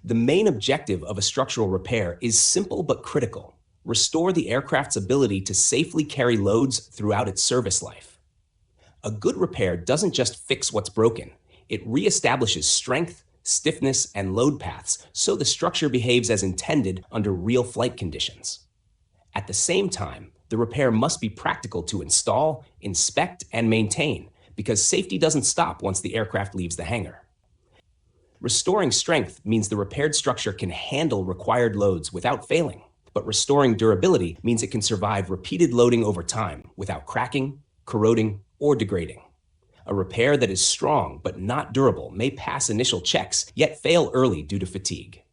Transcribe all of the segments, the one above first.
The main objective of a structural repair is simple but critical: restore the aircraft's ability to safely carry loads throughout its service life. A good repair doesn't just fix what's broken, it reestablishes strength, stiffness, and load paths so the structure behaves as intended under real flight conditions. At the same time, the repair must be practical to install, inspect, and maintain, because safety doesn't stop once the aircraft leaves the hangar. Restoring strength means the repaired structure can handle required loads without failing, but restoring durability means it can survive repeated loading over time without cracking, corroding, or degrading. A repair that is strong but not durable may pass initial checks, yet fail early due to fatigue.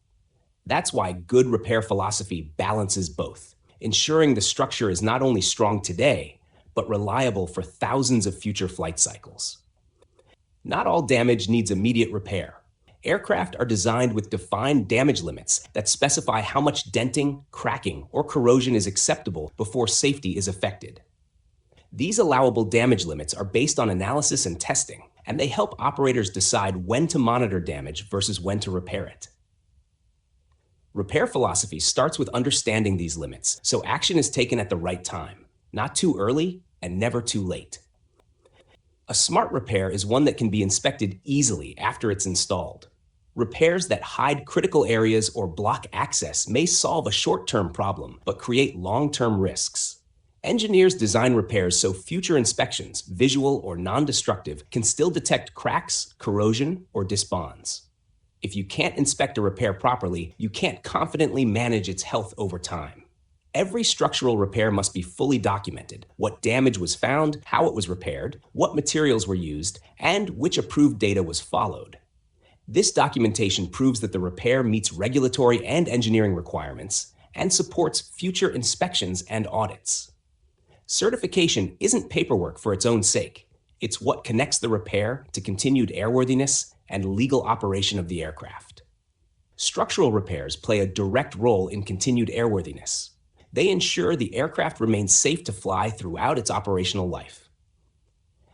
That's why good repair philosophy balances both, ensuring the structure is not only strong today, but reliable for thousands of future flight cycles. Not all damage needs immediate repair. Aircraft are designed with defined damage limits that specify how much denting, cracking, or corrosion is acceptable before safety is affected. These allowable damage limits are based on analysis and testing, and they help operators decide when to monitor damage versus when to repair it. Repair philosophy starts with understanding these limits, so action is taken at the right time, not too early and never too late. A smart repair is one that can be inspected easily after it's installed. Repairs that hide critical areas or block access may solve a short-term problem, but create long-term risks. Engineers design repairs so future inspections, visual or non-destructive, can still detect cracks, corrosion, or disbonds. If you can't inspect a repair properly, you can't confidently manage its health over time. Every structural repair must be fully documented: what damage was found, how it was repaired, what materials were used, and which approved data was followed. This documentation proves that the repair meets regulatory and engineering requirements and supports future inspections and audits. Certification isn't paperwork for its own sake. It's what connects the repair to continued airworthiness and legal operation of the aircraft. Structural repairs play a direct role in continued airworthiness. They ensure the aircraft remains safe to fly throughout its operational life.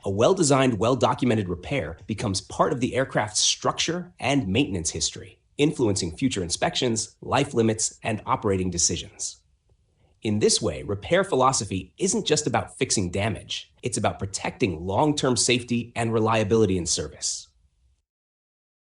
A well-designed, well-documented repair becomes part of the aircraft's structure and maintenance history, influencing future inspections, life limits, and operating decisions. In this way, repair philosophy isn't just about fixing damage. It's about protecting long-term safety and reliability in service.